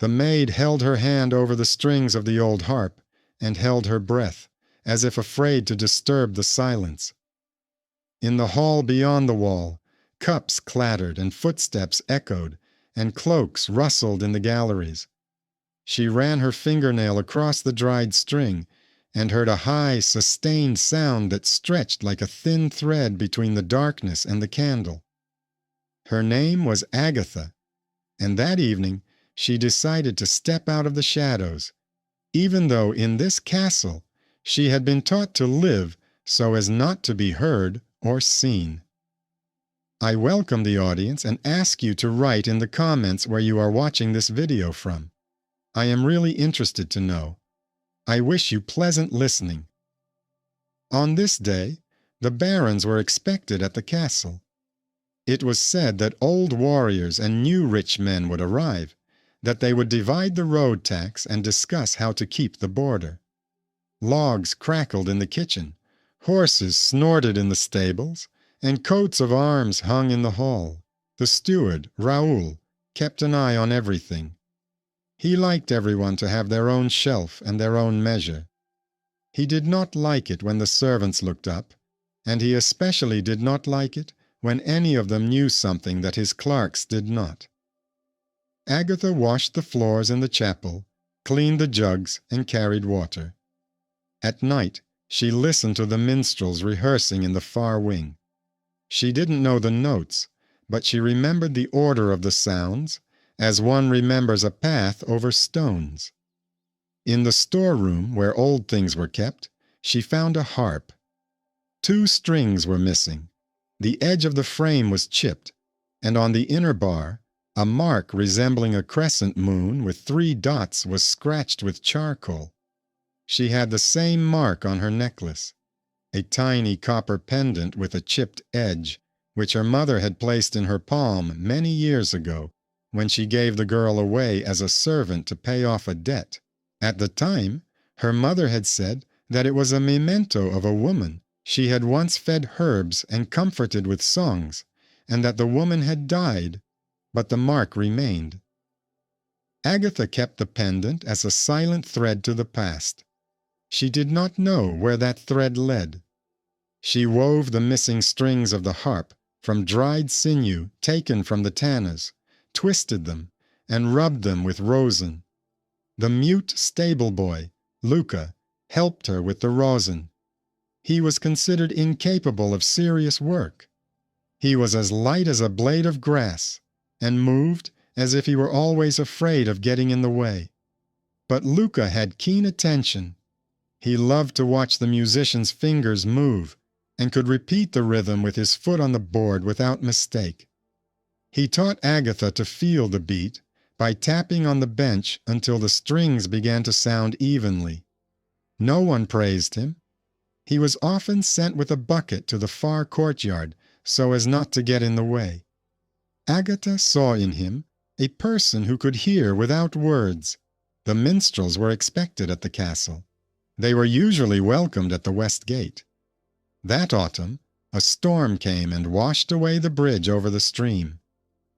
The maid held her hand over the strings of the old harp and held her breath, as if afraid to disturb the silence. In the hall beyond the wall, cups clattered and footsteps echoed, and cloaks rustled in the galleries. She ran her fingernail across the dried string and heard a high, sustained sound that stretched like a thin thread between the darkness and the candle. Her name was Agatha, and that evening she decided to step out of the shadows, even though in this castle she had been taught to live so as not to be heard or seen. I welcome the audience and ask you to write in the comments where you are watching this video from. I am really interested to know. I wish you pleasant listening. On this day, the barons were expected at the castle. It was said that old warriors and new rich men would arrive, that they would divide the road tax and discuss how to keep the border. Logs crackled in the kitchen, horses snorted in the stables, and coats of arms hung in the hall. The steward, Raoul, kept an eye on everything. He liked everyone to have their own shelf and their own measure. He did not like it when the servants looked up, and he especially did not like it when any of them knew something that his clerks did not. Agatha washed the floors in the chapel, cleaned the jugs, and carried water. At night, she listened to the minstrels rehearsing in the far wing. She didn't know the notes, but she remembered the order of the sounds, as one remembers a path over stones. In the storeroom where old things were kept, she found a harp. 2 strings were missing. The edge of the frame was chipped, and on the inner bar, a mark resembling a crescent moon with 3 dots was scratched with charcoal. She had the same mark on her necklace, a tiny copper pendant with a chipped edge, which her mother had placed in her palm many years ago, when she gave the girl away as a servant to pay off a debt. At the time, her mother had said that it was a memento of a woman she had once fed herbs and comforted with songs, and that the woman had died, but the mark remained. Agatha kept the pendant as a silent thread to the past. She did not know where that thread led. She wove the missing strings of the harp from dried sinew taken from the tanner's, twisted them, and rubbed them with rosin. The mute stable boy, Luca, helped her with the rosin. He was considered incapable of serious work. He was as light as a blade of grass, and moved as if he were always afraid of getting in the way. But Luca had keen attention. He loved to watch the musician's fingers move, and could repeat the rhythm with his foot on the board without mistake. He taught Agatha to feel the beat by tapping on the bench until the strings began to sound evenly. No one praised him. He was often sent with a bucket to the far courtyard so as not to get in the way. Agatha saw in him a person who could hear without words. The minstrels were expected at the castle. They were usually welcomed at the west gate. That autumn, a storm came and washed away the bridge over the stream.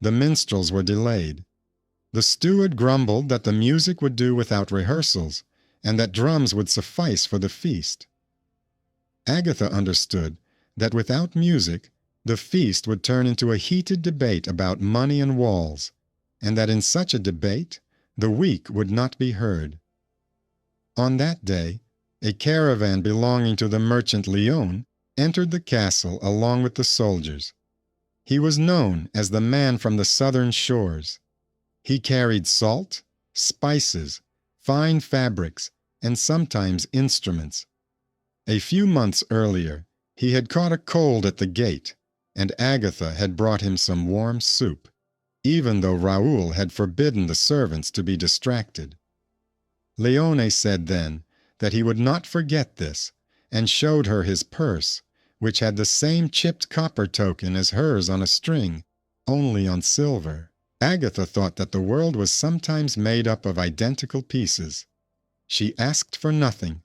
The minstrels were delayed. The steward grumbled that the music would do without rehearsals, and that drums would suffice for the feast. Agatha understood that without music, the feast would turn into a heated debate about money and walls, and that in such a debate, the weak would not be heard. On that day, a caravan belonging to the merchant Leon entered the castle along with the soldiers. He was known as the man from the southern shores. He carried salt, spices, fine fabrics, and sometimes instruments. A few months earlier, he had caught a cold at the gate, and Agatha had brought him some warm soup, even though Raoul had forbidden the servants to be distracted. Leone said then that he would not forget this, and showed her his purse, which had the same chipped copper token as hers on a string, only on silver. Agatha thought that the world was sometimes made up of identical pieces. She asked for nothing.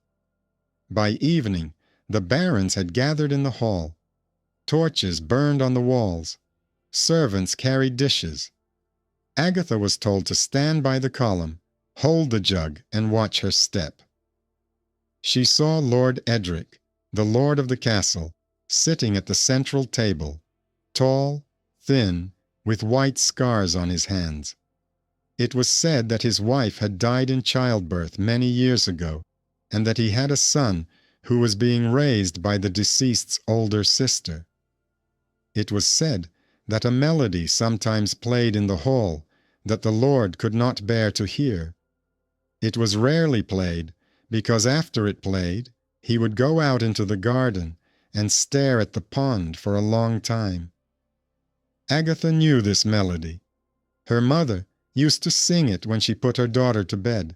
By evening, the barons had gathered in the hall. Torches burned on the walls. Servants carried dishes. Agatha was told to stand by the column, hold the jug, and watch her step. She saw Lord Edric, the lord of the castle, sitting at the central table, tall, thin, with white scars on his hands. It was said that his wife had died in childbirth many years ago, and that he had a son who was being raised by the deceased's older sister. It was said that a melody sometimes played in the hall that the Lord could not bear to hear. It was rarely played, because after it played, he would go out into the garden and stare at the pond for a long time. Agatha knew this melody. Her mother used to sing it when she put her daughter to bed.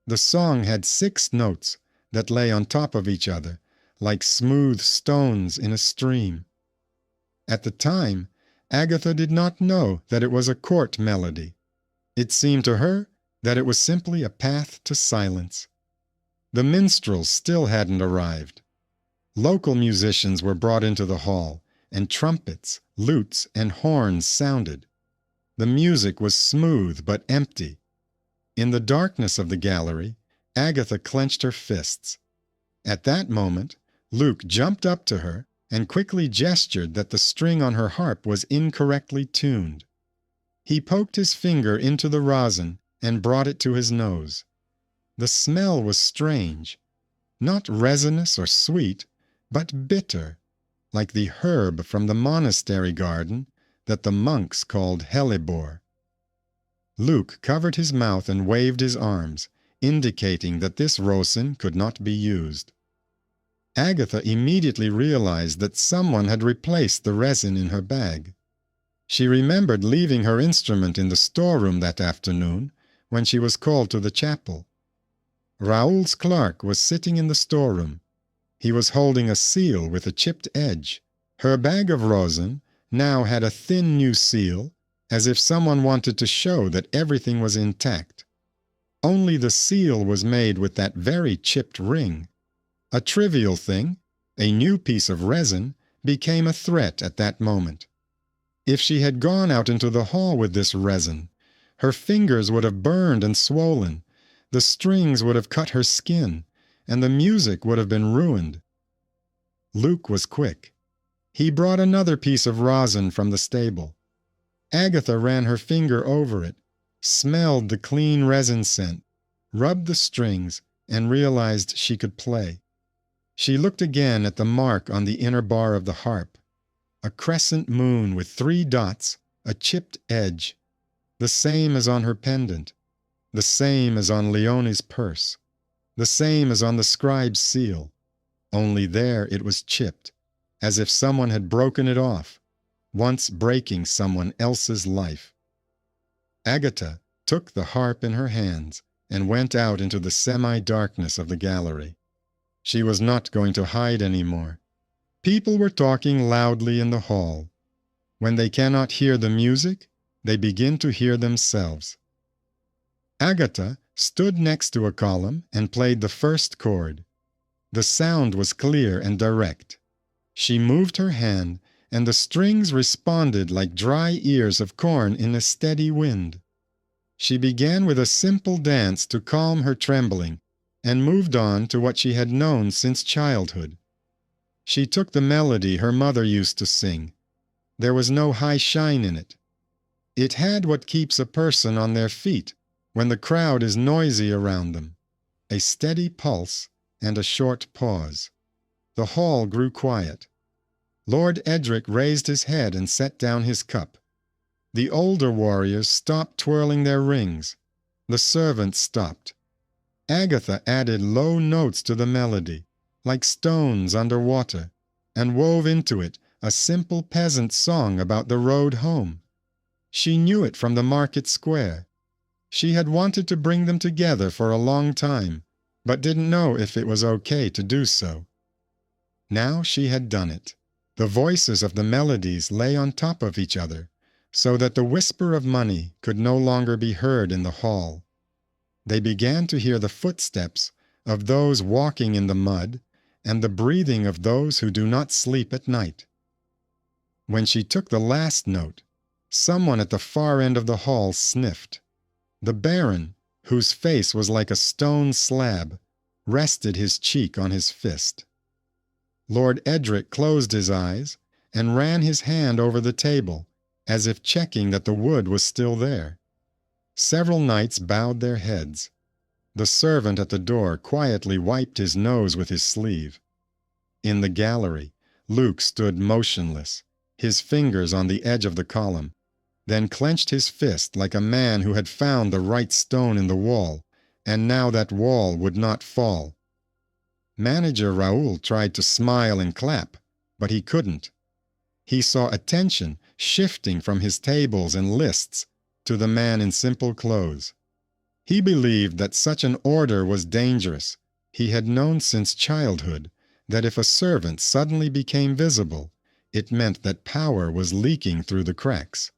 The song had 6 notes that lay on top of each other, like smooth stones in a stream. At the time, Agatha did not know that it was a court melody. It seemed to her that it was simply a path to silence. The minstrels still hadn't arrived. Local musicians were brought into the hall, and trumpets, lutes, and horns sounded. The music was smooth but empty. In the darkness of the gallery, Agatha clenched her fists. At that moment, Luke jumped up to her and quickly gestured that the string on her harp was incorrectly tuned. He poked his finger into the rosin and brought it to his nose. The smell was strange, not resinous or sweet, but bitter, like the herb from the monastery garden that the monks called hellebore. Luke covered his mouth and waved his arms, indicating that this rosin could not be used. Agatha immediately realized that someone had replaced the resin in her bag. She remembered leaving her instrument in the storeroom that afternoon when she was called to the chapel. Raoul's clerk was sitting in the storeroom. He was holding a seal with a chipped edge. Her bag of rosin now had a thin new seal, as if someone wanted to show that everything was intact. Only the seal was made with that very chipped ring. A trivial thing, a new piece of resin, became a threat at that moment. If she had gone out into the hall with this resin, her fingers would have burned and swollen, the strings would have cut her skin, and the music would have been ruined. Luke was quick. He brought another piece of rosin from the stable. Agatha ran her finger over it, smelled the clean resin scent, rubbed the strings, and realized she could play. She looked again at the mark on the inner bar of the harp. A crescent moon with 3 dots, a chipped edge, the same as on her pendant, the same as on Leonie's purse, the same as on the scribe's seal, only there it was chipped, as if someone had broken it off, once breaking someone else's life. Agatha took the harp in her hands and went out into the semi-darkness of the gallery. She was not going to hide any more. People were talking loudly in the hall. When they cannot hear the music, they begin to hear themselves. Agatha stood next to a column and played the first chord. The sound was clear and direct. She moved her hand, and the strings responded like dry ears of corn in a steady wind. She began with a simple dance to calm her trembling, and moved on to what she had known since childhood. She took the melody her mother used to sing. There was no high shine in it. It had what keeps a person on their feet when the crowd is noisy around them, a steady pulse and a short pause. The hall grew quiet. Lord Edric raised his head and set down his cup. The older warriors stopped twirling their rings. The servants stopped. Agatha added low notes to the melody, like stones under water, and wove into it a simple peasant song about the road home. She knew it from the market square. She had wanted to bring them together for a long time, but didn't know if it was okay to do so. Now she had done it. The voices of the melodies lay on top of each other, so that the whisper of money could no longer be heard in the hall. They began to hear the footsteps of those walking in the mud and the breathing of those who do not sleep at night. When she took the last note, Someone at the far end of the hall sniffed. The Baron, whose face was like a stone slab, rested his cheek on his fist. Lord Edric closed his eyes and ran his hand over the table, as if checking that the wood was still there. Several knights bowed their heads. The servant at the door quietly wiped his nose with his sleeve. In the gallery, Luke stood motionless, his fingers on the edge of the column, then clenched his fist like a man who had found the right stone in the wall, and now that wall would not fall. Manager Raoul tried to smile and clap, but he couldn't. He saw attention shifting from his tables and lists to the man in simple clothes. He believed that such an order was dangerous. He had known since childhood that if a servant suddenly became visible, it meant that power was leaking through the cracks.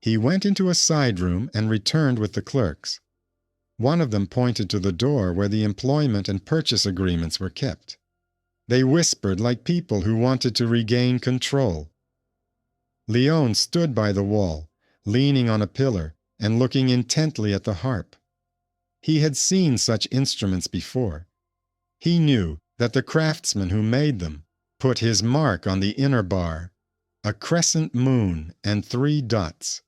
He went into a side room and returned with the clerks. One of them pointed to the door where the employment and purchase agreements were kept. They whispered like people who wanted to regain control. Léon stood by the wall, leaning on a pillar and looking intently at the harp. He had seen such instruments before. He knew that the craftsman who made them put his mark on the inner bar, a crescent moon and 3 dots.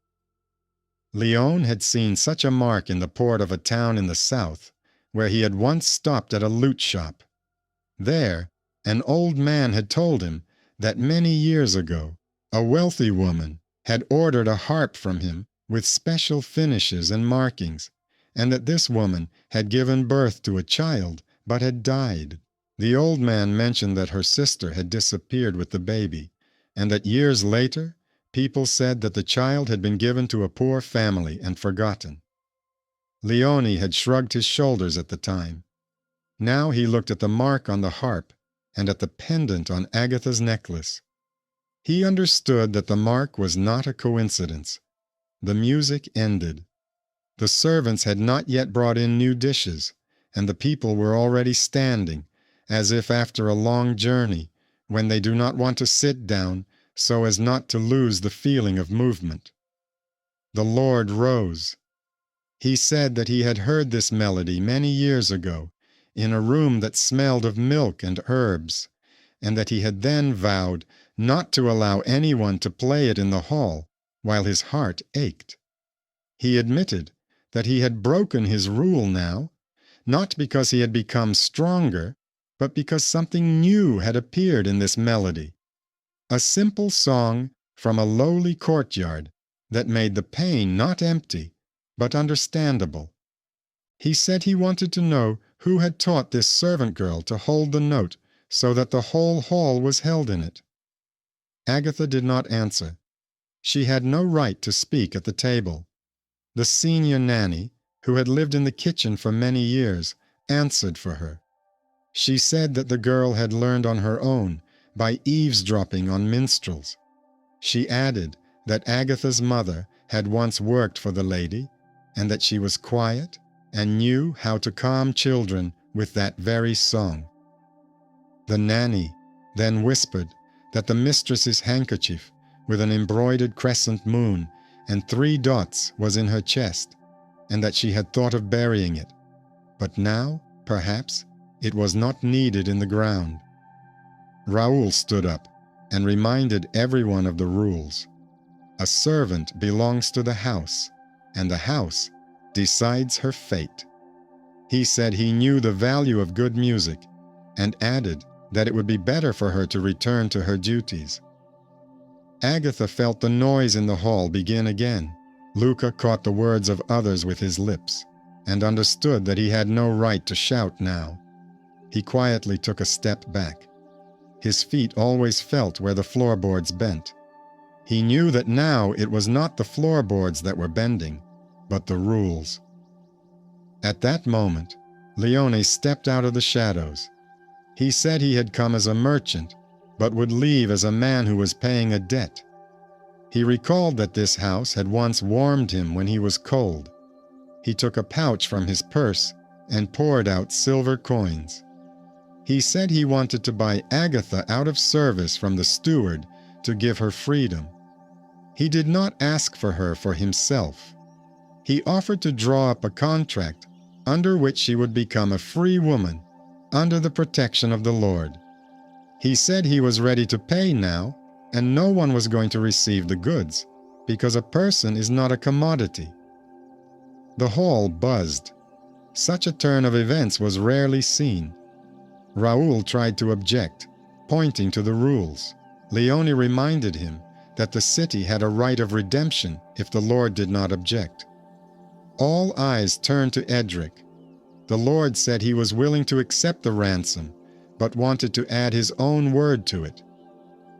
Léon had seen such a mark in the port of a town in the south, where he had once stopped at a lute shop. There, an old man had told him that many years ago, a wealthy woman had ordered a harp from him with special finishes and markings, and that this woman had given birth to a child but had died. The old man mentioned that her sister had disappeared with the baby, and that years later, people said that the child had been given to a poor family and forgotten. Léonie had shrugged his shoulders at the time. Now he looked at the mark on the harp and at the pendant on Agatha's necklace. He understood that the mark was not a coincidence. The music ended. The servants had not yet brought in new dishes, and the people were already standing, as if after a long journey, when they do not want to sit down so as not to lose the feeling of movement. The Lord rose. He said that he had heard this melody many years ago, in a room that smelled of milk and herbs, and that he had then vowed not to allow anyone to play it in the hall while his heart ached. He admitted that he had broken his rule now, not because he had become stronger, but because something new had appeared in this melody, a simple song from a lowly courtyard that made the pain not empty, but understandable. He said he wanted to know who had taught this servant girl to hold the note so that the whole hall was held in it. Agatha did not answer. She had no right to speak at the table. The senior nanny, who had lived in the kitchen for many years, answered for her. She said that the girl had learned on her own by eavesdropping on minstrels. She added that Agatha's mother had once worked for the lady, and that she was quiet and knew how to calm children with that very song. The nanny then whispered that the mistress's handkerchief with an embroidered crescent moon and 3 dots was in her chest, and that she had thought of burying it, but now, perhaps, it was not needed in the ground. Raoul stood up and reminded everyone of the rules. A servant belongs to the house, and the house decides her fate. He said he knew the value of good music, and added that it would be better for her to return to her duties. Agatha felt the noise in the hall begin again. Luca caught the words of others with his lips, and understood that he had no right to shout now. He quietly took a step back. His feet always felt where the floorboards bent. He knew that now it was not the floorboards that were bending, but the rules. At that moment, Léonie stepped out of the shadows. He said he had come as a merchant, but would leave as a man who was paying a debt. He recalled that this house had once warmed him when he was cold. He took a pouch from his purse and poured out silver coins. He said he wanted to buy Agatha out of service from the steward to give her freedom. He did not ask for her for himself. He offered to draw up a contract under which she would become a free woman under the protection of the Lord. He said he was ready to pay now, and no one was going to receive the goods, because a person is not a commodity. The hall buzzed. Such a turn of events was rarely seen. Raoul tried to object, pointing to the rules. Leone reminded him that the city had a right of redemption if the Lord did not object. All eyes turned to Edric. The Lord said he was willing to accept the ransom, but wanted to add his own word to it.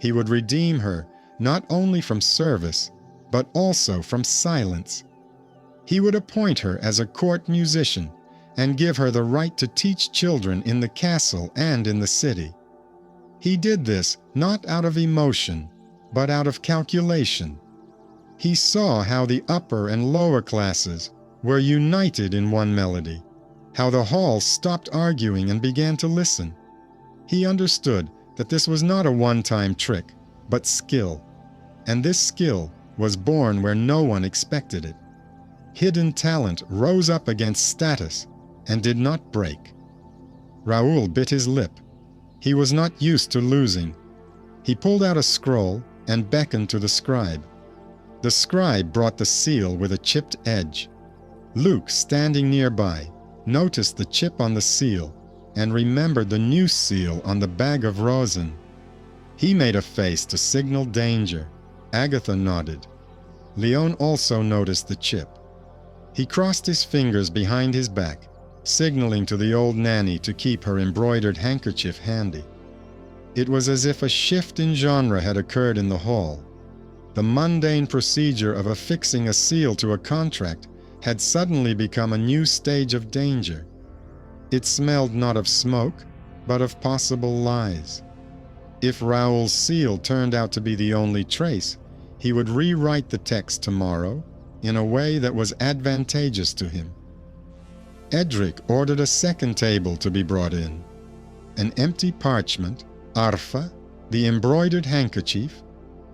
He would redeem her not only from service, but also from silence. He would appoint her as a court musician and give her the right to teach children in the castle and in the city. He did this not out of emotion, but out of calculation. He saw how the upper and lower classes were united in one melody, how the hall stopped arguing and began to listen. He understood that this was not a one-time trick, but skill, and this skill was born where no one expected it. Hidden talent rose up against status and did not break. Raoul bit his lip. He was not used to losing. He pulled out a scroll and beckoned to the scribe. The scribe brought the seal with a chipped edge. Luke, standing nearby, noticed the chip on the seal and remembered the new seal on the bag of rosin. He made a face to signal danger. Agatha nodded. Leone also noticed the chip. He crossed his fingers behind his back, signaling to the old nanny to keep her embroidered handkerchief handy. It was as if a shift in genre had occurred in the hall. The mundane procedure of affixing a seal to a contract had suddenly become a new stage of danger. It smelled not of smoke, but of possible lies. If Raoul's seal turned out to be the only trace, he would rewrite the text tomorrow in a way that was advantageous to him. Edric ordered a second table to be brought in. An empty parchment, arfa, the embroidered handkerchief,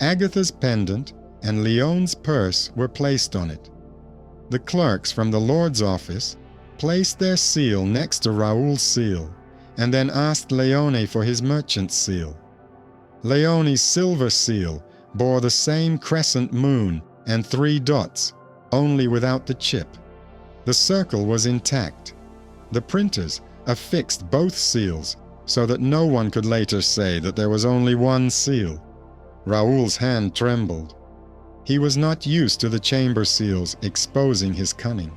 Agatha's pendant, and Leone's purse were placed on it. The clerks from the Lord's office placed their seal next to Raoul's seal, and then asked Leone for his merchant's seal. Leone's silver seal bore the same crescent moon and 3 dots, only without the chip. The circle was intact. The printers affixed both seals so that no one could later say that there was only one seal. Raoul's hand trembled. He was not used to the chamber seals exposing his cunning.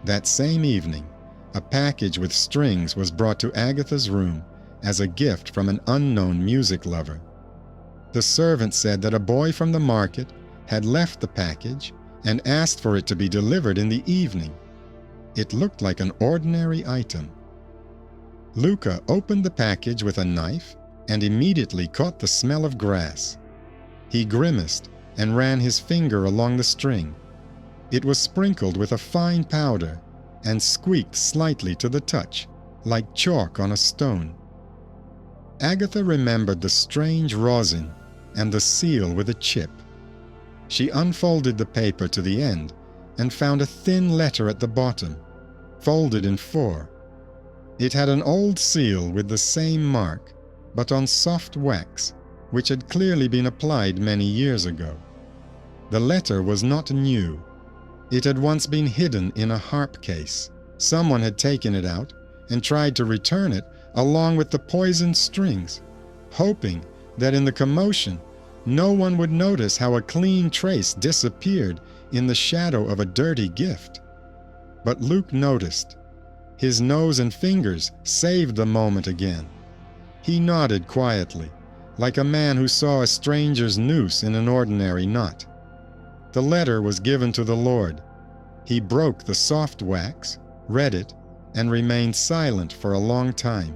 That same evening, a package with strings was brought to Agatha's room as a gift from an unknown music lover. The servant said that a boy from the market had left the package and asked for it to be delivered in the evening. It looked like an ordinary item. Luca opened the package with a knife and immediately caught the smell of grass. He grimaced and ran his finger along the string. It was sprinkled with a fine powder and squeaked slightly to the touch, like chalk on a stone. Agatha remembered the strange rosin and the seal with a chip. She unfolded the paper to the end and found a thin letter at the bottom, folded in 4. It had an old seal with the same mark, but on soft wax, which had clearly been applied many years ago. The letter was not new. It had once been hidden in a harp case. Someone had taken it out and tried to return it along with the poisoned strings, hoping that in the commotion no one would notice how a clean trace disappeared in the shadow of a dirty gift. But Luke noticed. His nose and fingers saved the moment again. He nodded quietly, like a man who saw a stranger's noose in an ordinary knot. The letter was given to the Lord. He broke the soft wax, read it, and remained silent for a long time.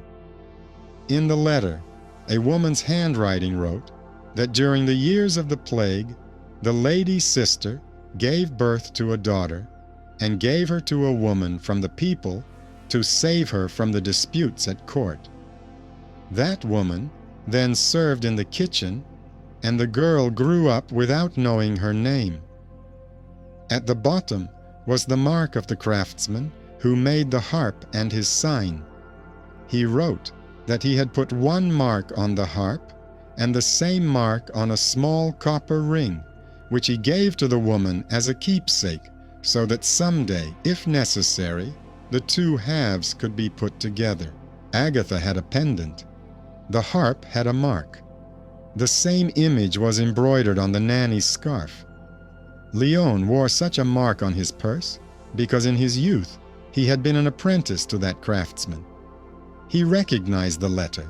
In the letter, a woman's handwriting wrote that during the years of the plague, the lady's sister gave birth to a daughter and gave her to a woman from the people to save her from the disputes at court. That woman then served in the kitchen and the girl grew up without knowing her name. At the bottom was the mark of the craftsman who made the harp and his sign. He wrote that he had put one mark on the harp and the same mark on a small copper ring, which he gave to the woman as a keepsake, so that someday, if necessary, the two halves could be put together. Agatha had a pendant. The harp had a mark. The same image was embroidered on the nanny's scarf. Leon wore such a mark on his purse because in his youth he had been an apprentice to that craftsman. He recognized the letter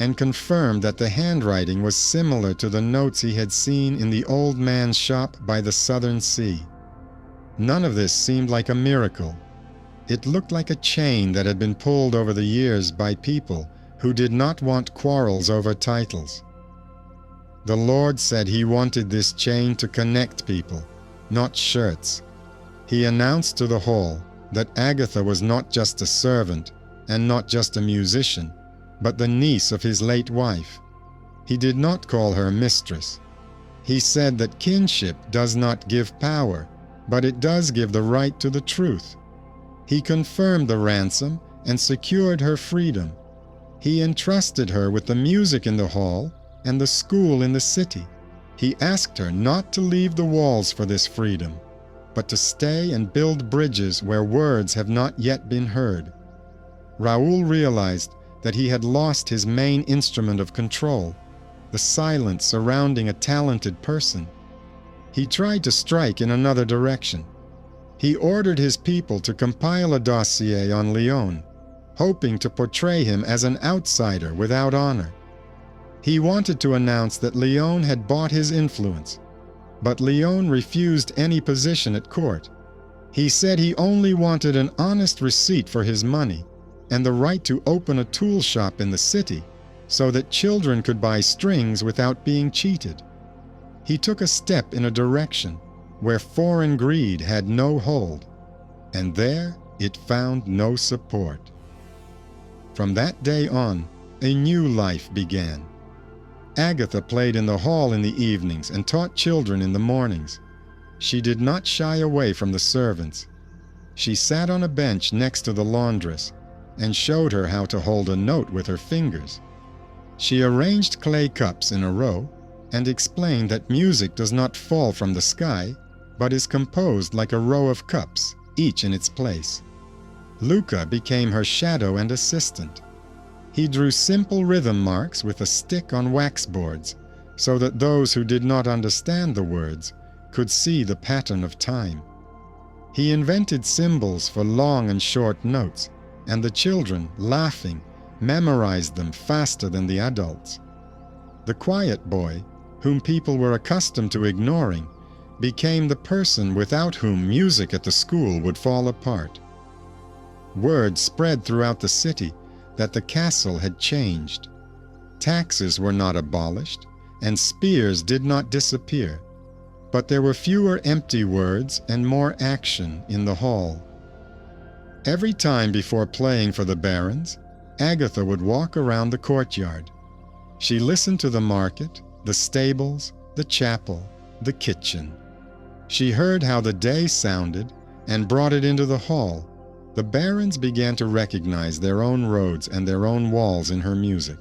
and confirmed that the handwriting was similar to the notes he had seen in the old man's shop by the southern sea. None of this seemed like a miracle. It looked like a chain that had been pulled over the years by people who did not want quarrels over titles. The Lord said he wanted this chain to connect people, not shirts. He announced to the hall that Agatha was not just a servant and not just a musician, but the niece of his late wife. He did not call her mistress. He said that kinship does not give power, but it does give the right to the truth. He confirmed the ransom and secured her freedom. He entrusted her with the music in the hall and the school in the city. He asked her not to leave the walls for this freedom, but to stay and build bridges where words have not yet been heard. Raoul realized that he had lost his main instrument of control, the silence surrounding a talented person. He tried to strike in another direction. He ordered his people to compile a dossier on Leon, hoping to portray him as an outsider without honor. He wanted to announce that Leon had bought his influence, but Leon refused any position at court. He said he only wanted an honest receipt for his money and the right to open a tool shop in the city so that children could buy strings without being cheated. He took a step in a direction where foreign greed had no hold, and there it found no support. From that day on, a new life began. Agatha played in the hall in the evenings and taught children in the mornings. She did not shy away from the servants. She sat on a bench next to the laundress and showed her how to hold a note with her fingers. She arranged clay cups in a row and explained that music does not fall from the sky, but is composed like a row of cups, each in its place. Luca became her shadow and assistant. He drew simple rhythm marks with a stick on wax boards so that those who did not understand the words could see the pattern of time. He invented symbols for long and short notes, and the children, laughing, memorized them faster than the adults. The quiet boy, whom people were accustomed to ignoring, became the person without whom music at the school would fall apart. Word spread throughout the city that the castle had changed. Taxes were not abolished, and spears did not disappear, but there were fewer empty words and more action in the hall. Every time before playing for the barons, Agatha would walk around the courtyard. She listened to the market, the stables, the chapel, the kitchen. She heard how the day sounded and brought it into the hall. The barons began to recognize their own roads and their own walls in her music.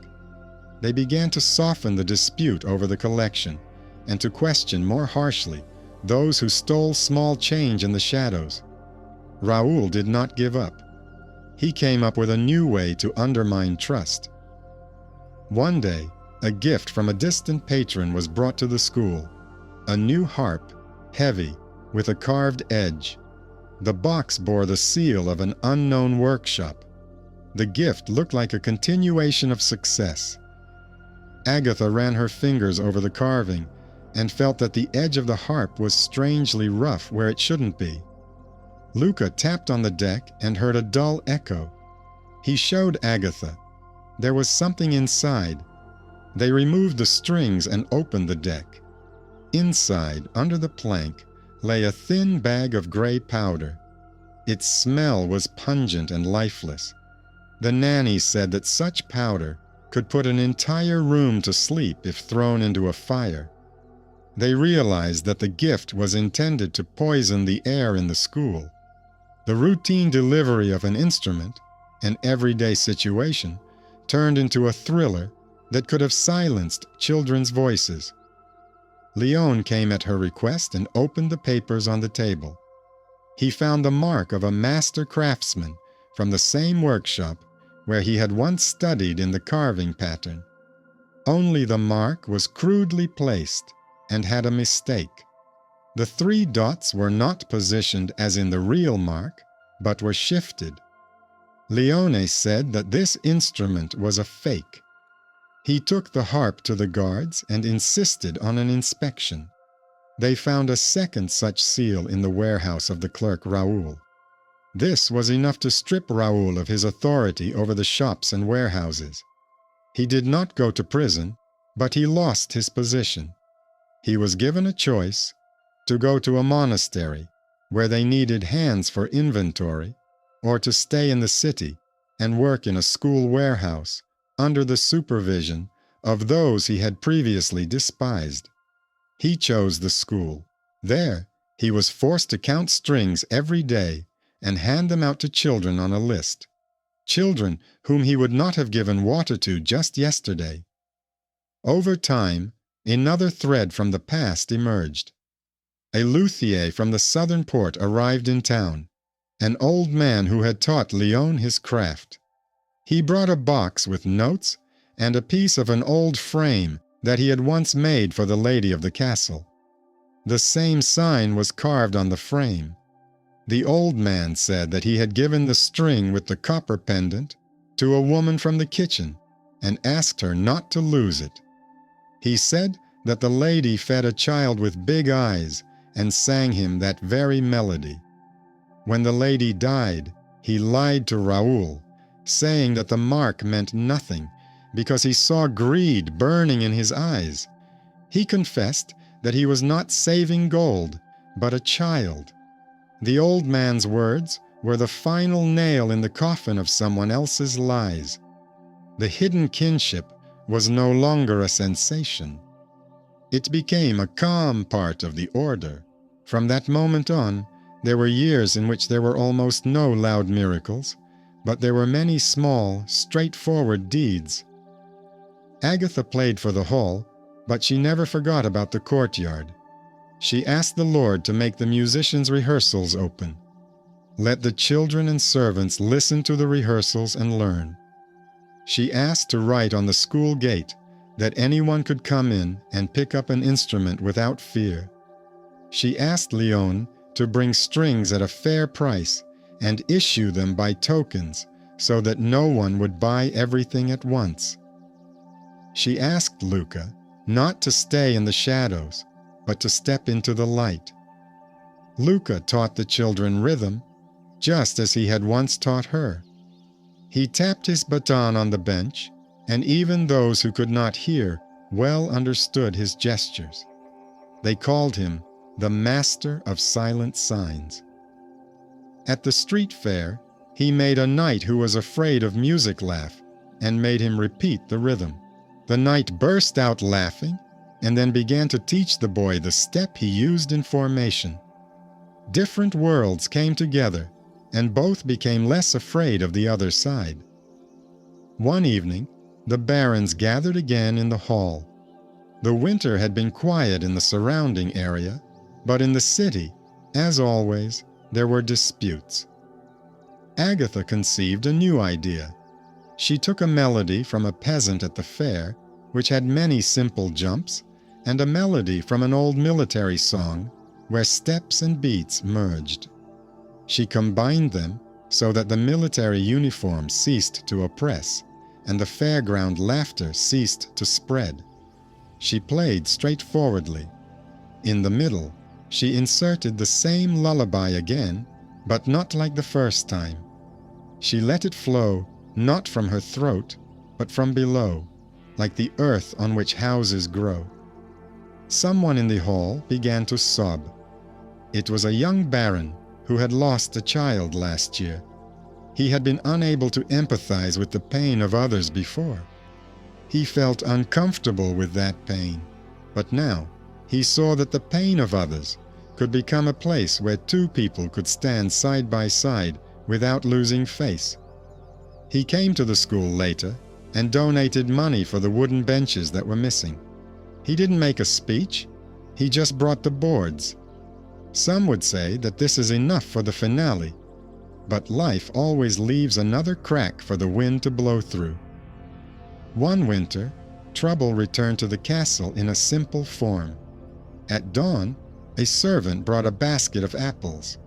They began to soften the dispute over the collection and to question more harshly those who stole small change in the shadows. Raoul did not give up. He came up with a new way to undermine trust. One day, a gift from a distant patron was brought to the school, a new harp, heavy, with a carved edge. The box bore the seal of an unknown workshop. The gift looked like a continuation of success. Agatha ran her fingers over the carving and felt that the edge of the harp was strangely rough where it shouldn't be. Luca tapped on the deck and heard a dull echo. He showed Agatha. There was something inside. They removed the strings and opened the deck. Inside, under the plank, lay a thin bag of gray powder. Its smell was pungent and lifeless. The nanny said that such powder could put an entire room to sleep if thrown into a fire. They realized that the gift was intended to poison the air in the school. The routine delivery of an instrument, an everyday situation, turned into a thriller that could have silenced children's voices. Leon came at her request and opened the papers on the table. He found the mark of a master craftsman from the same workshop where he had once studied in the carving pattern. Only the mark was crudely placed and had a mistake. The 3 dots were not positioned as in the real mark, but were shifted. Leone said that this instrument was a fake. He took the harp to the guards and insisted on an inspection. They found a second such seal in the warehouse of the clerk Raoul. This was enough to strip Raoul of his authority over the shops and warehouses. He did not go to prison, but he lost his position. He was given a choice to go to a monastery where they needed hands for inventory, or to stay in the city and work in a school warehouse under the supervision of those he had previously despised. He chose the school. There, he was forced to count strings every day and hand them out to children on a list, children whom he would not have given water to just yesterday. Over time, another thread from the past emerged. A luthier from the southern port arrived in town, an old man who had taught Leon his craft. He brought a box with notes and a piece of an old frame that he had once made for the lady of the castle. The same sign was carved on the frame. The old man said that he had given the string with the copper pendant to a woman from the kitchen and asked her not to lose it. He said that the lady fed a child with big eyes and sang him that very melody. When the lady died, he lied to Raoul, saying that the mark meant nothing because he saw greed burning in his eyes. He confessed that he was not saving gold, but a child. The old man's words were the final nail in the coffin of someone else's lies. The hidden kinship was no longer a sensation. It became a calm part of the order. From that moment on, there were years in which there were almost no loud miracles, but there were many small, straightforward deeds. Agatha played for the hall, but she never forgot about the courtyard. She asked the Lord to make the musicians' rehearsals open. Let the children and servants listen to the rehearsals and learn. She asked to write on the school gate that anyone could come in and pick up an instrument without fear. She asked Leon to bring strings at a fair price and issue them by tokens so that no one would buy everything at once. She asked Luca not to stay in the shadows, but to step into the light. Luca taught the children rhythm, just as he had once taught her. He tapped his baton on the bench, and even those who could not hear well understood his gestures. They called him the Master of Silent Signs. At the street fair, he made a knight who was afraid of music laugh and made him repeat the rhythm. The knight burst out laughing and then began to teach the boy the step he used in formation. Different worlds came together, and both became less afraid of the other side. One evening, the barons gathered again in the hall. The winter had been quiet in the surrounding area, but in the city, as always, there were disputes. Agatha conceived a new idea. She took a melody from a peasant at the fair, which had many simple jumps, and a melody from an old military song, where steps and beats merged. She combined them so that the military uniform ceased to oppress, and the fairground laughter ceased to spread. She played straightforwardly. In the middle, she inserted the same lullaby again, but not like the first time. She let it flow not from her throat, but from below, like the earth on which houses grow. Someone in the hall began to sob. It was a young baron who had lost a child last year. He had been unable to empathize with the pain of others before. He felt uncomfortable with that pain, but now He saw that the pain of others could become a place where two people could stand side by side without losing face. He came to the school later and donated money for the wooden benches that were missing. He didn't make a speech, he just brought the boards. Some would say that this is enough for the finale, but life always leaves another crack for the wind to blow through. One winter, trouble returned to the castle in a simple form. At dawn, a servant brought a basket of apples.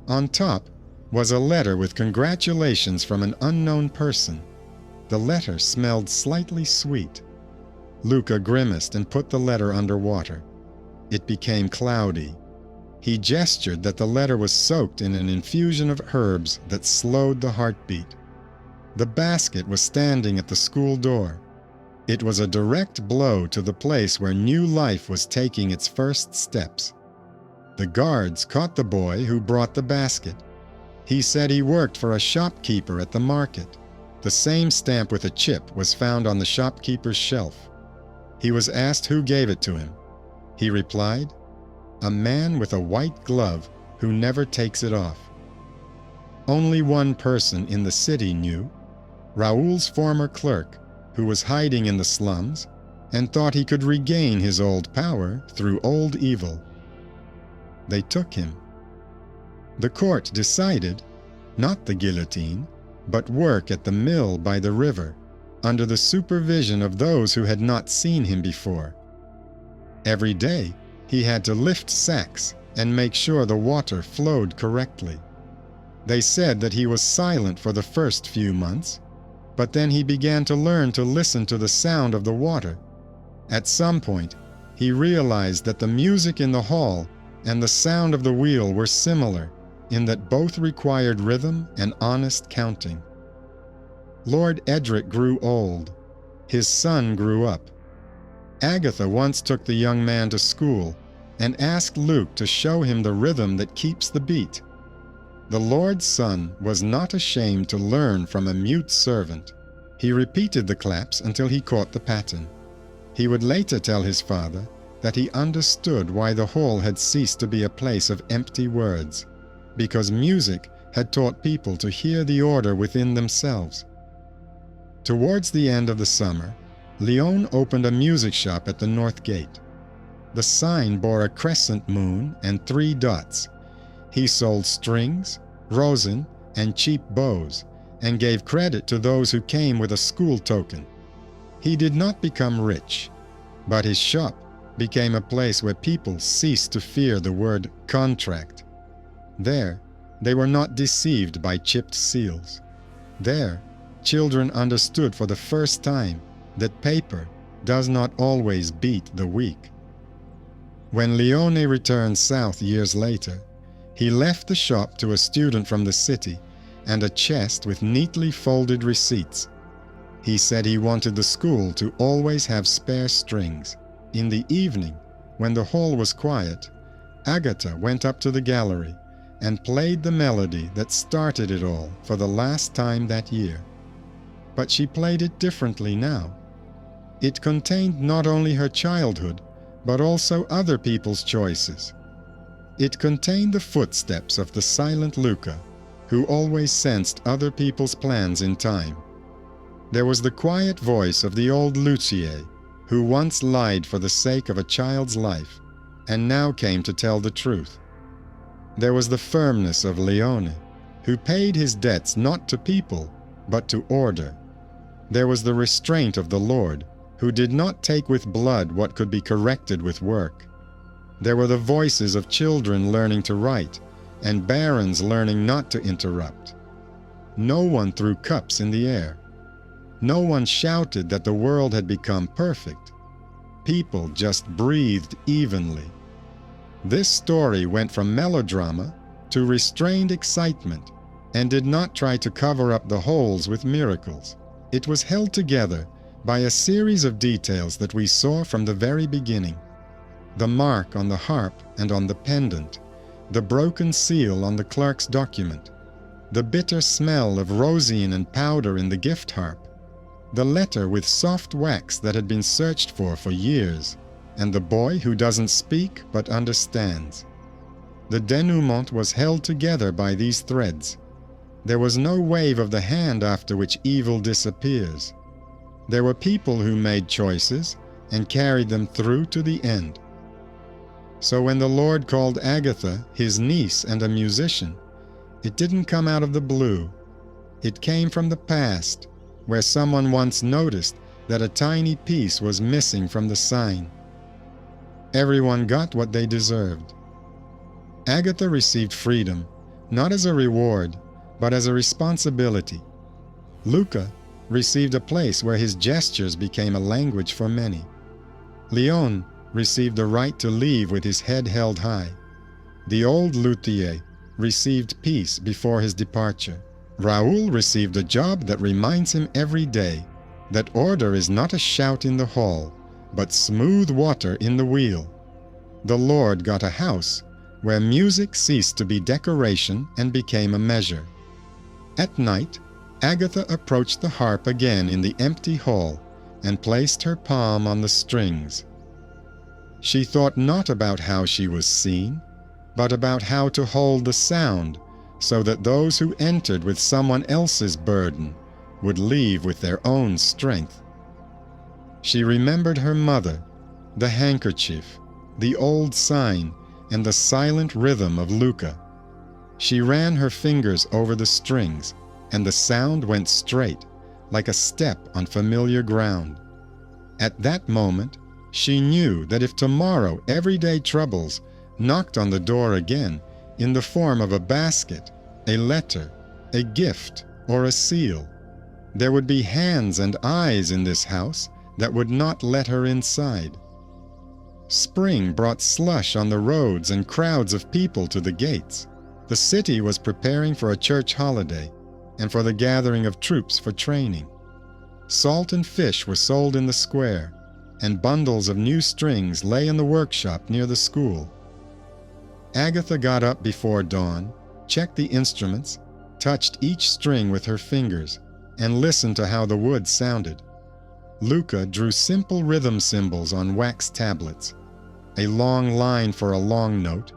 On top was a letter with congratulations from an unknown person. The letter smelled slightly sweet. Luca grimaced and put the letter under water. It became cloudy. He gestured that the letter was soaked in an infusion of herbs that slowed the heartbeat. The basket was standing at the school door. It was a direct blow to the place where new life was taking its first steps. The guards caught the boy who brought the basket. He said he worked for a shopkeeper at the market. The same stamp with a chip was found on the shopkeeper's shelf. He was asked who gave it to him. He replied, "A man with a white glove who never takes it off." Only one person in the city knew, Raoul's former clerk, who was hiding in the slums and thought he could regain his old power through old evil. They took him. The court decided, not the guillotine, but work at the mill by the river, under the supervision of those who had not seen him before. Every day, he had to lift sacks and make sure the water flowed correctly. They said that he was silent for the first few months, but then he began to learn to listen to the sound of the water. At some point, he realized that the music in the hall and the sound of the wheel were similar in that both required rhythm and honest counting. Lord Edric grew old. His son grew up. Agatha once took the young man to school and asked Luke to show him the rhythm that keeps the beat. The Lord's son was not ashamed to learn from a mute servant. He repeated the claps until he caught the pattern. He would later tell his father that he understood why the hall had ceased to be a place of empty words, because music had taught people to hear the order within themselves. Towards the end of the summer, Leon opened a music shop at the North Gate. The sign bore a crescent moon and 3 dots. He sold strings, rosin, and cheap bows, and gave credit to those who came with a school token. He did not become rich, but his shop became a place where people ceased to fear the word contract. There, they were not deceived by chipped seals. There, children understood for the first time that paper does not always beat the weak. When Leone returned south years later, he left the shop to a student from the city and a chest with neatly folded receipts. He said he wanted the school to always have spare strings. In the evening, when the hall was quiet, Agatha went up to the gallery and played the melody that started it all for the last time that year. But she played it differently now. It contained not only her childhood, but also other people's choices. It contained the footsteps of the silent Luca, who always sensed other people's plans in time. There was the quiet voice of the old luthier, who once lied for the sake of a child's life, and now came to tell the truth. There was the firmness of Leone, who paid his debts not to people, but to order. There was the restraint of the Lord, who did not take with blood what could be corrected with work. There were the voices of children learning to write, and barons learning not to interrupt. No one threw cups in the air. No one shouted that the world had become perfect. People just breathed evenly. This story went from melodrama to restrained excitement and did not try to cover up the holes with miracles. It was held together by a series of details that we saw from the very beginning. The mark on the harp and on the pendant, the broken seal on the clerk's document, the bitter smell of rosin and powder in the gift harp, the letter with soft wax that had been searched for years, and the boy who doesn't speak but understands. The denouement was held together by these threads. There was no wave of the hand after which evil disappears. There were people who made choices and carried them through to the end. So when the Lord called Agatha, his niece and a musician, it didn't come out of the blue. It came from the past, where someone once noticed that a tiny piece was missing from the sign. Everyone got what they deserved. Agatha received freedom, not as a reward, but as a responsibility. Luca received a place where his gestures became a language for many. Leon received the right to leave with his head held high. The old luthier received peace before his departure. Raoul received a job that reminds him every day that order is not a shout in the hall, but smooth water in the wheel. The Lord got a house where music ceased to be decoration and became a measure. At night, Agatha approached the harp again in the empty hall and placed her palm on the strings. She thought not about how she was seen, but about how to hold the sound so that those who entered with someone else's burden would leave with their own strength. She remembered her mother, the handkerchief, the old sign, and the silent rhythm of Luca. She ran her fingers over the strings, and the sound went straight, like a step on familiar ground. At that moment, she knew that if tomorrow everyday troubles knocked on the door again in the form of a basket, a letter, a gift, or a seal, there would be hands and eyes in this house that would not let her inside. Spring brought slush on the roads and crowds of people to the gates. The city was preparing for a church holiday and for the gathering of troops for training. Salt and fish were sold in the square, and bundles of new strings lay in the workshop near the school. Agatha got up before dawn, checked the instruments, touched each string with her fingers, and listened to how the wood sounded. Luca drew simple rhythm symbols on wax tablets, a long line for a long note,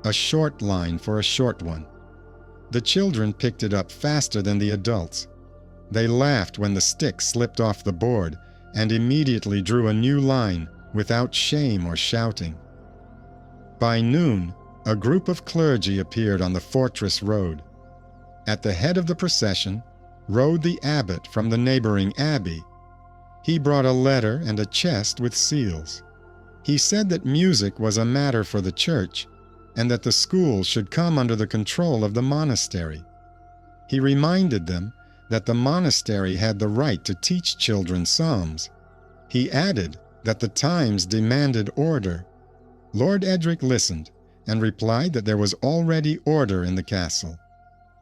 a short line for a short one. The children picked it up faster than the adults. They laughed when the stick slipped off the board and immediately drew a new line without shame or shouting. By noon, a group of clergy appeared on the fortress road. At the head of the procession rode the abbot from the neighboring abbey. He brought a letter and a chest with seals. He said that music was a matter for the church and that the school should come under the control of the monastery. He reminded them that the monastery had the right to teach children psalms. He added that the times demanded order. Lord Edric listened and replied that there was already order in the castle.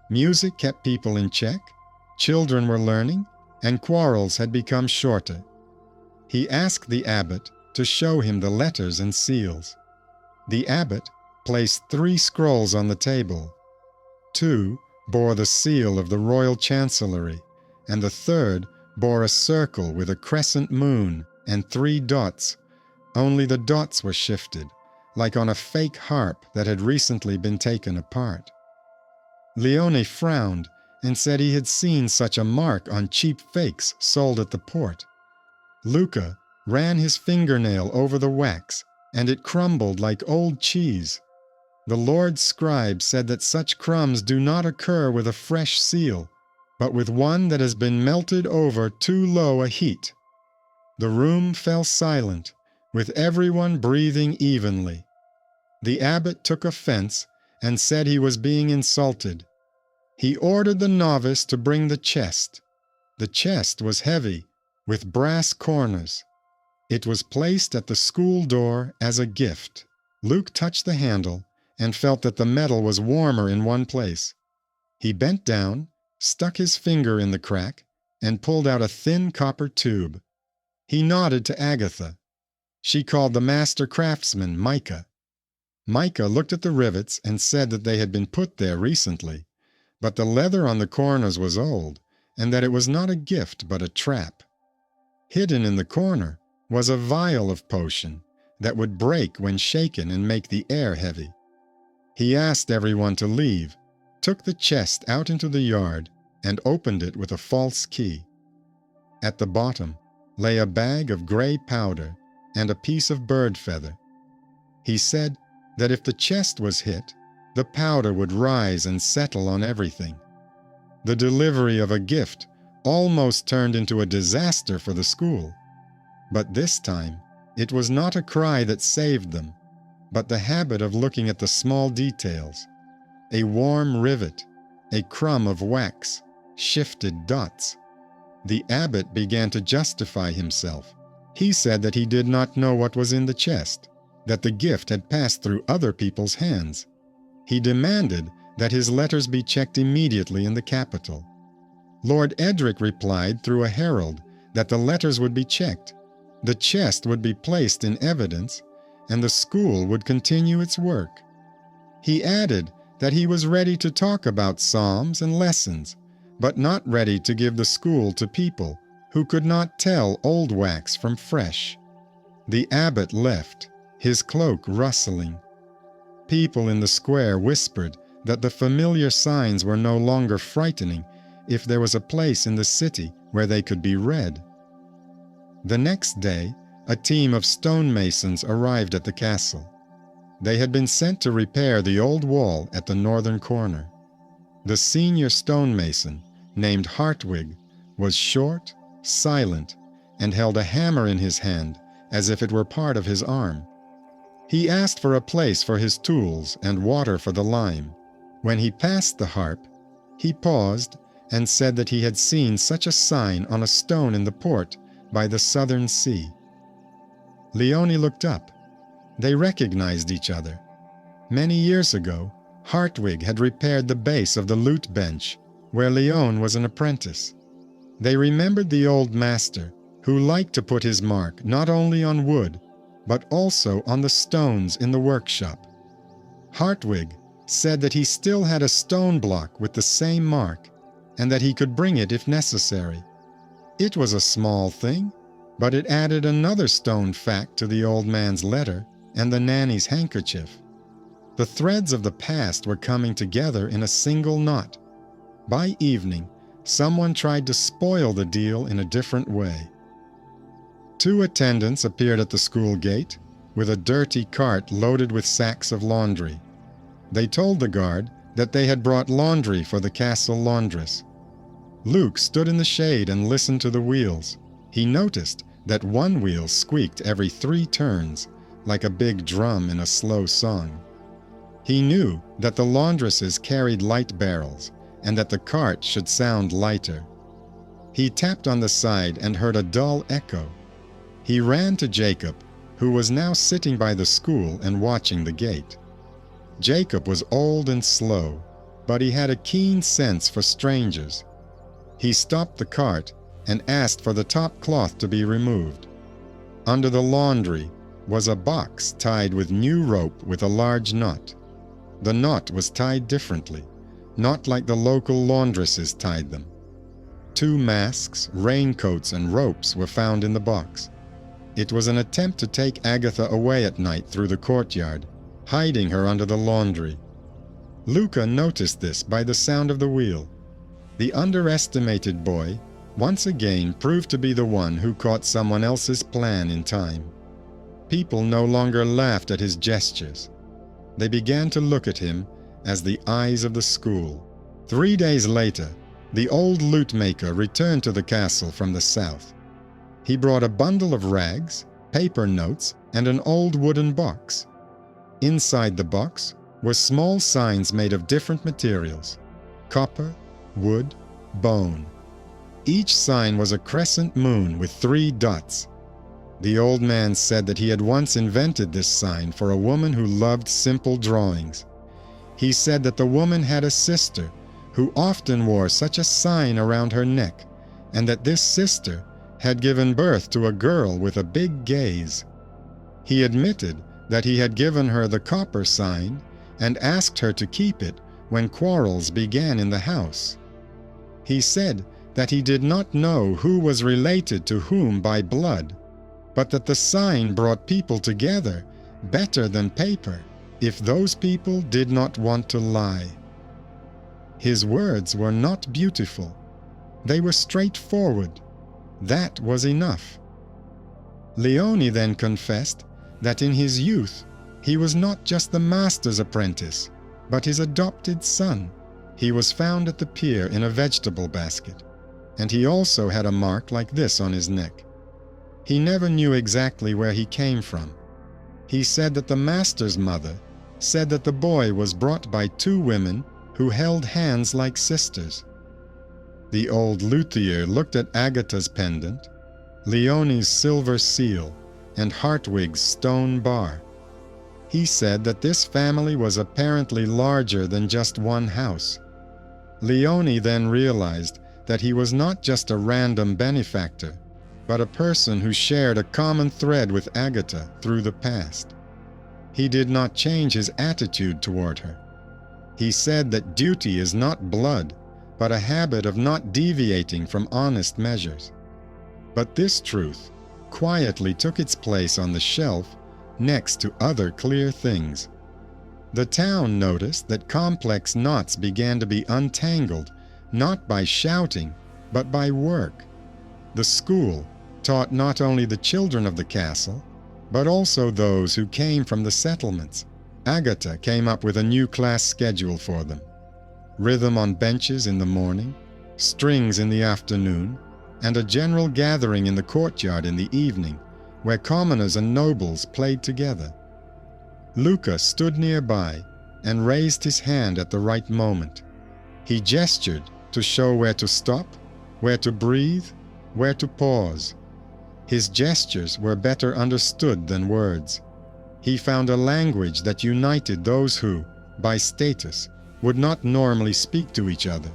Music kept people in check, children were learning, and quarrels had become shorter. He asked the abbot to show him the letters and seals. The abbot placed 3 scrolls on the table. 2 bore the seal of the royal chancellery, and the 3rd bore a circle with a crescent moon and 3 dots, only the dots were shifted, like on a fake harp that had recently been taken apart. Leone frowned and said he had seen such a mark on cheap fakes sold at the port. Luca ran his fingernail over the wax, and it crumbled like old cheese. The Lord scribe said that such crumbs do not occur with a fresh seal, but with one that has been melted over too low a heat. The room fell silent, with everyone breathing evenly. The abbot took offense and said he was being insulted. He ordered the novice to bring the chest. The chest was heavy, with brass corners. It was placed at the school door as a gift. Luke touched the handle and felt that the metal was warmer in one place. He bent down, stuck his finger in the crack, and pulled out a thin copper tube. He nodded to Agatha. She called the master craftsman Micah. Micah looked at the rivets and said that they had been put there recently, but the leather on the corners was old, and that it was not a gift but a trap. Hidden in the corner was a vial of potion that would break when shaken and make the air heavy. He asked everyone to leave, took the chest out into the yard, and opened it with a false key. At the bottom lay a bag of gray powder and a piece of bird feather. He said that if the chest was hit, the powder would rise and settle on everything. The delivery of a gift almost turned into a disaster for the school. But this time, it was not a cry that saved them, but the habit of looking at the small details. A warm rivet, a crumb of wax, shifted dots. The abbot began to justify himself. He said that he did not know what was in the chest, that the gift had passed through other people's hands. He demanded that his letters be checked immediately in the capital. Lord Edric replied through a herald that the letters would be checked, the chest would be placed in evidence, and the school would continue its work. He added that he was ready to talk about psalms and lessons, but not ready to give the school to people who could not tell old wax from fresh. The abbot left, his cloak rustling. People in the square whispered that the familiar signs were no longer frightening if there was a place in the city where they could be read. The next day, a team of stonemasons arrived at the castle. They had been sent to repair the old wall at the northern corner. The senior stonemason, named Hartwig, was short, silent, and held a hammer in his hand as if it were part of his arm. He asked for a place for his tools and water for the lime. When he passed the harp, he paused and said that he had seen such a sign on a stone in the port by the southern sea. Leone looked up. They recognized each other. Many years ago, Hartwig had repaired the base of the lute bench, where Leone was an apprentice. They remembered the old master, who liked to put his mark not only on wood, but also on the stones in the workshop. Hartwig said that he still had a stone block with the same mark, and that he could bring it if necessary. It was a small thing, but it added another stone fact to the old man's letter and the nanny's handkerchief. The threads of the past were coming together in a single knot. By evening, someone tried to spoil the deal in a different way. 2 attendants appeared at the school gate with a dirty cart loaded with sacks of laundry. They told the guard that they had brought laundry for the castle laundress. Luke stood in the shade and listened to the wheels. He noticed that one wheel squeaked every 3 turns, like a big drum in a slow song. He knew that the laundresses carried light barrels, and that the cart should sound lighter. He tapped on the side and heard a dull echo. He ran to Jacob, who was now sitting by the school and watching the gate. Jacob was old and slow, but he had a keen sense for strangers. He stopped the cart and asked for the top cloth to be removed. Under the laundry was a box tied with new rope with a large knot. The knot was tied differently, not like the local laundresses tied them. 2 masks, raincoats, and ropes were found in the box. It was an attempt to take Agatha away at night through the courtyard, hiding her under the laundry. Luca noticed this by the sound of the wheel. The underestimated boy once again proved to be the one who caught someone else's plan in time. People no longer laughed at his gestures. They began to look at him as the eyes of the school. 3 days later, the old lute maker returned to the castle from the south. He brought a bundle of rags, paper notes, and an old wooden box. Inside the box were small signs made of different materials: copper, wood, bone. Each sign was a crescent moon with 3 dots. The old man said that he had once invented this sign for a woman who loved simple drawings. He said that the woman had a sister who often wore such a sign around her neck, and that this sister had given birth to a girl with a big gaze. He admitted that he had given her the copper sign and asked her to keep it when quarrels began in the house. He said that he did not know who was related to whom by blood. but that the sign brought people together better than paper if those people did not want to lie. His words were not beautiful. They were straightforward. That was enough. Leone then confessed that in his youth he was not just the master's apprentice, but his adopted son. He was found at the pier in a vegetable basket, and he also had a mark like this on his neck. He never knew exactly where he came from. He said that the master's mother said that the boy was brought by two women who held hands like sisters. The old luthier looked at Agatha's pendant, Leone's silver seal, and Hartwig's stone bar. He said that this family was apparently larger than just one house. Leone then realized that he was not just a random benefactor, but a person who shared a common thread with Agatha through the past. He did not change his attitude toward her. He said that duty is not blood, but a habit of not deviating from honest measures. But this truth quietly took its place on the shelf next to other clear things. The town noticed that complex knots began to be untangled, not by shouting, but by work. The school taught not only the children of the castle, but also those who came from the settlements. Agatha came up with a new class schedule for them. Rhythm on benches in the morning, strings in the afternoon, and a general gathering in the courtyard in the evening, where commoners and nobles played together. Luca stood nearby and raised his hand at the right moment. He gestured to show where to stop, where to breathe, where to pause. His gestures were better understood than words. He found a language that united those who, by status, would not normally speak to each other.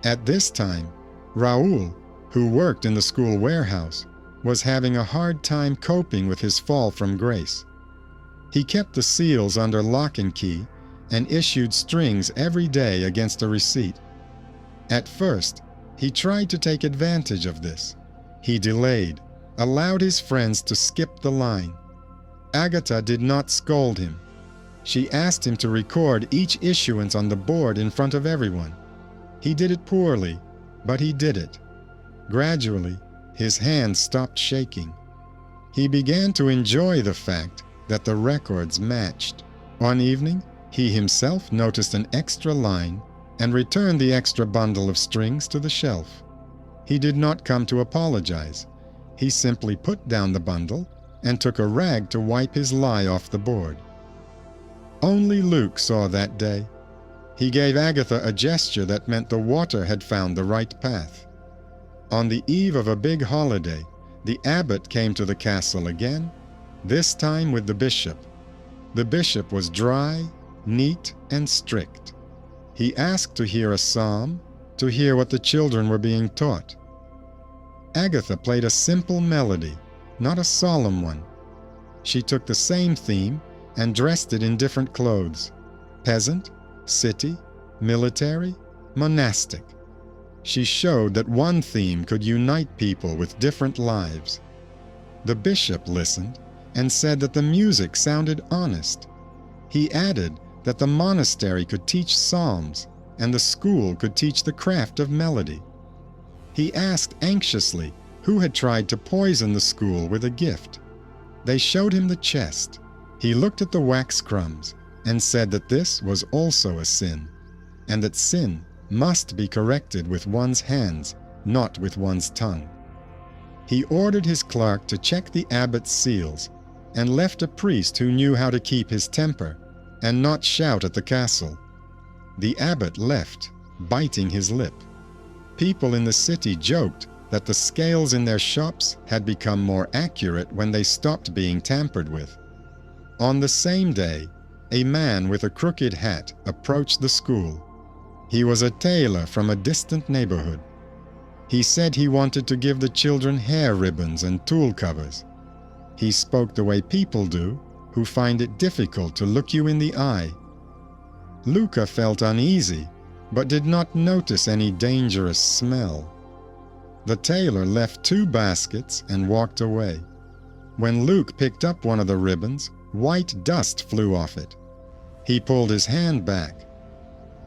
At this time, Raoul, who worked in the school warehouse, was having a hard time coping with his fall from grace. He kept the seals under lock and key and issued strings every day against a receipt. At first, he tried to take advantage of this. He delayed, allowed his friends to skip the line. Agatha did not scold him. She asked him to record each issuance on the board in front of everyone. He did it poorly, but he did it. Gradually, his hands stopped shaking. He began to enjoy the fact that the records matched. One evening, he himself noticed an extra line and returned the extra bundle of strings to the shelf. He did not come to apologize. He simply put down the bundle and took a rag to wipe his lie off the board. Only Luke saw that day. He gave Agatha a gesture that meant the water had found the right path. On the eve of a big holiday, the abbot came to the castle again, this time with the bishop. The bishop was dry, neat, and strict. He asked to hear a psalm, to hear what the children were being taught. Agatha played a simple melody, not a solemn one. She took the same theme and dressed it in different clothes: peasant, city, military, monastic. She showed that one theme could unite people with different lives. The bishop listened and said that the music sounded honest. He added that the monastery could teach psalms and the school could teach the craft of melody. He asked anxiously who had tried to poison the school with a gift. They showed him the chest. He looked at the wax crumbs and said that this was also a sin, and that sin must be corrected with one's hands, not with one's tongue. He ordered his clerk to check the abbot's seals and left a priest who knew how to keep his temper and not shout at the castle. The abbot left, biting his lip. People in the city joked that the scales in their shops had become more accurate when they stopped being tampered with. On the same day, a man with a crooked hat approached the school. He was a tailor from a distant neighborhood. He said he wanted to give the children hair ribbons and tool covers. He spoke the way people do, who find it difficult to look you in the eye. Luca felt uneasy, but did not notice any dangerous smell. The tailor left 2 baskets and walked away. When Luke picked up one of the ribbons, white dust flew off it. He pulled his hand back.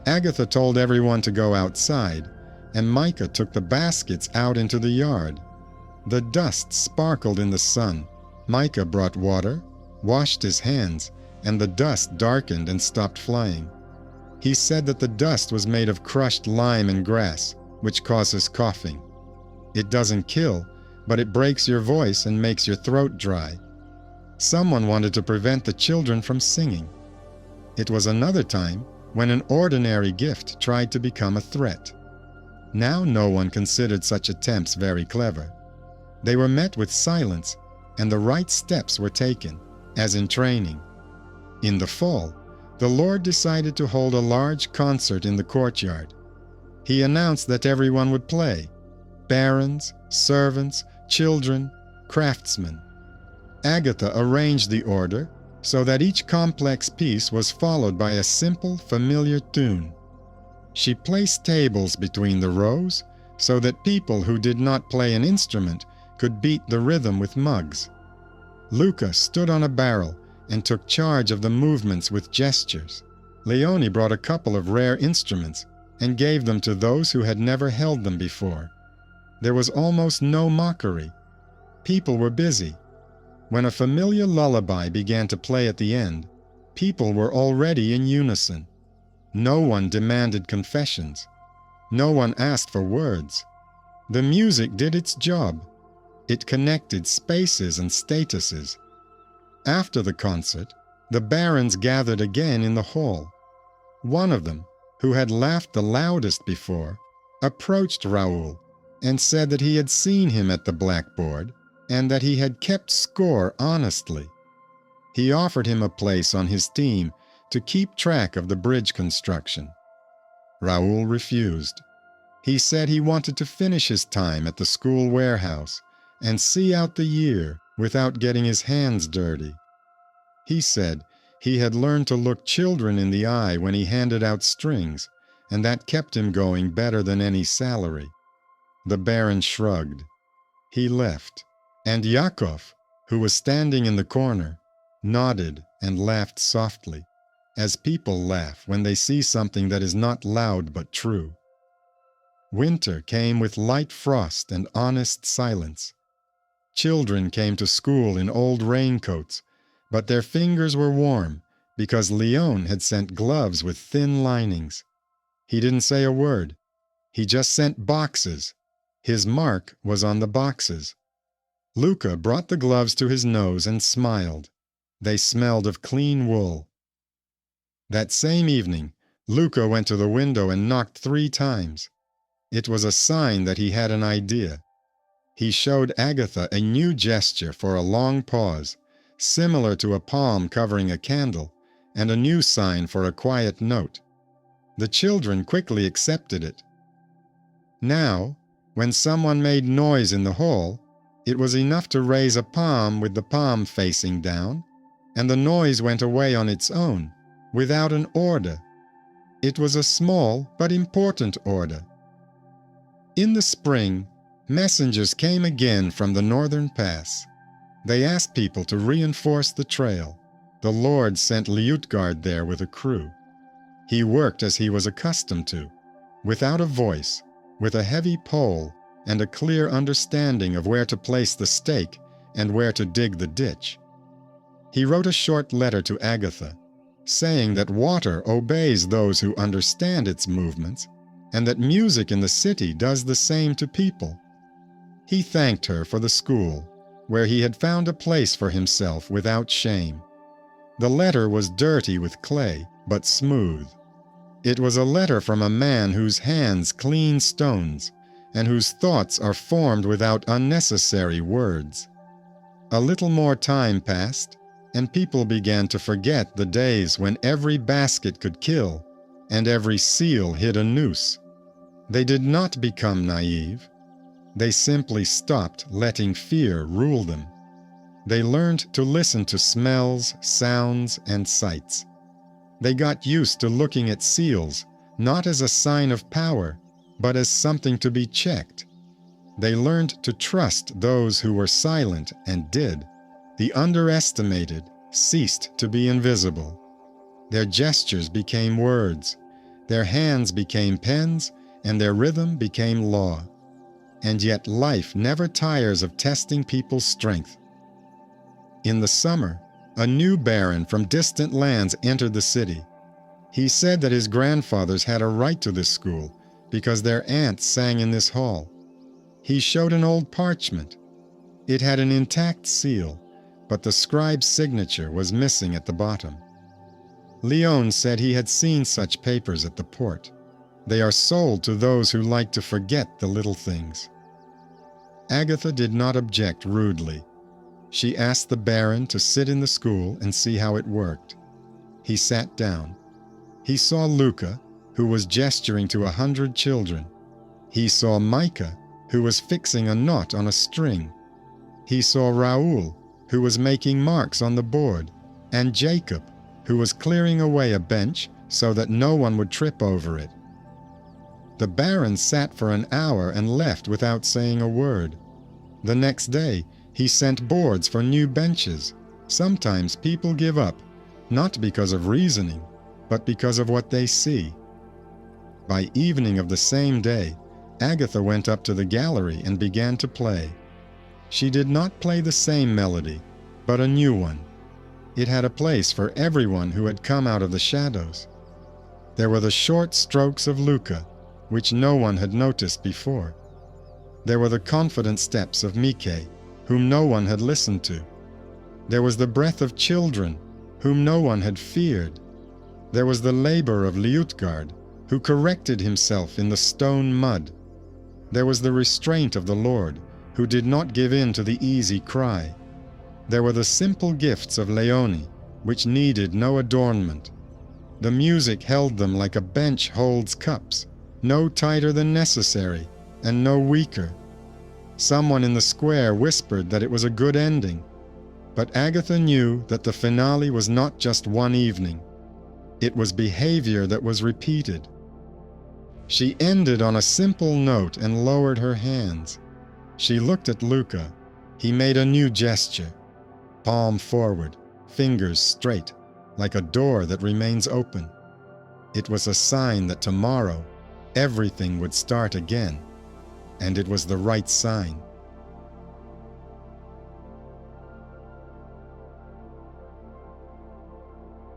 Agatha told everyone to go outside, and Micah took the baskets out into the yard. The dust sparkled in the sun. Micah brought water, washed his hands, and the dust darkened and stopped flying. He said that the dust was made of crushed lime and grass, which causes coughing. It doesn't kill, but it breaks your voice and makes your throat dry. Someone wanted to prevent the children from singing. It was another time when an ordinary gift tried to become a threat. Now no one considered such attempts very clever. They were met with silence, and the right steps were taken, as in training. In the fall, the Lord decided to hold a large concert in the courtyard. He announced that everyone would play: barons, servants, children, craftsmen. Agatha arranged the order so that each complex piece was followed by a simple, familiar tune. She placed tables between the rows so that people who did not play an instrument could beat the rhythm with mugs. Luca stood on a barrel and took charge of the movements with gestures. Leone brought a couple of rare instruments and gave them to those who had never held them before. There was almost no mockery. People were busy. When a familiar lullaby began to play at the end, people were already in unison. No one demanded confessions. No one asked for words. The music did its job. It connected spaces and statuses. After the concert, the barons gathered again in the hall. One of them, who had laughed the loudest before, approached Raoul and said that he had seen him at the blackboard and that he had kept score honestly. He offered him a place on his team to keep track of the bridge construction. Raoul refused. He said he wanted to finish his time at the school warehouse and see out the year without getting his hands dirty. He said he had learned to look children in the eye when he handed out strings, and that kept him going better than any salary. The Baron shrugged. He left, and Yakov, who was standing in the corner, nodded and laughed softly, as people laugh when they see something that is not loud but true. Winter came with light frost and honest silence. Children came to school in old raincoats, but their fingers were warm because Leon had sent gloves with thin linings. He didn't say a word. He just sent boxes. His mark was on the boxes. Luca brought the gloves to his nose and smiled. They smelled of clean wool. That same evening, Luca went to the window and knocked 3 times. It was a sign that he had an idea. He showed Agatha a new gesture for a long pause, similar to a palm covering a candle, and a new sign for a quiet note. The children quickly accepted it. Now, when someone made noise in the hall, it was enough to raise a palm with the palm facing down, and the noise went away on its own, without an order. It was a small but important order. In the spring, messengers came again from the northern pass. They asked people to reinforce the trail. The Lord sent Liutgard there with a crew. He worked as he was accustomed to, without a voice, with a heavy pole and a clear understanding of where to place the stake and where to dig the ditch. He wrote a short letter to Agatha, saying that water obeys those who understand its movements, and that music in the city does the same to people. He thanked her for the school, where he had found a place for himself without shame. The letter was dirty with clay, but smooth. It was a letter from a man whose hands clean stones, and whose thoughts are formed without unnecessary words. A little more time passed, and people began to forget the days when every basket could kill, and every seal hid a noose. They did not become naive. They simply stopped letting fear rule them. They learned to listen to smells, sounds, and sights. They got used to looking at seals, not as a sign of power, but as something to be checked. They learned to trust those who were silent and did. The underestimated ceased to be invisible. Their gestures became words, their hands became pens, and their rhythm became law. And yet life never tires of testing people's strength. In the summer, a new baron from distant lands entered the city. He said that his grandfathers had a right to this school because their aunts sang in this hall. He showed an old parchment. It had an intact seal, but the scribe's signature was missing at the bottom. Leon said he had seen such papers at the port. They are sold to those who like to forget the little things. Agatha did not object rudely. She asked the baron to sit in the school and see how it worked. He sat down. He saw Luca, who was gesturing to 100 children. He saw Micah, who was fixing a knot on a string. He saw Raoul, who was making marks on the board, and Jacob, who was clearing away a bench so that no one would trip over it. The baron sat for an hour and left without saying a word. The next day, he sent boards for new benches. Sometimes people give up, not because of reasoning, but because of what they see. By evening of the same day, Agatha went up to the gallery and began to play. She did not play the same melody, but a new one. It had a place for everyone who had come out of the shadows. There were the short strokes of Luca, which no one had noticed before. There were the confident steps of Mike, whom no one had listened to. There was the breath of children, whom no one had feared. There was the labor of Liutgard, who corrected himself in the stone mud. There was the restraint of the Lord, who did not give in to the easy cry. There were the simple gifts of Leone, which needed no adornment. The music held them like a bench holds cups, no tighter than necessary, and no weaker. Someone in the square whispered that it was a good ending, but Agatha knew that the finale was not just one evening. It was behavior that was repeated. She ended on a simple note and lowered her hands. She looked at Luca. He made a new gesture. Palm forward, fingers straight, like a door that remains open. It was a sign that tomorrow everything would start again, and it was the right sign.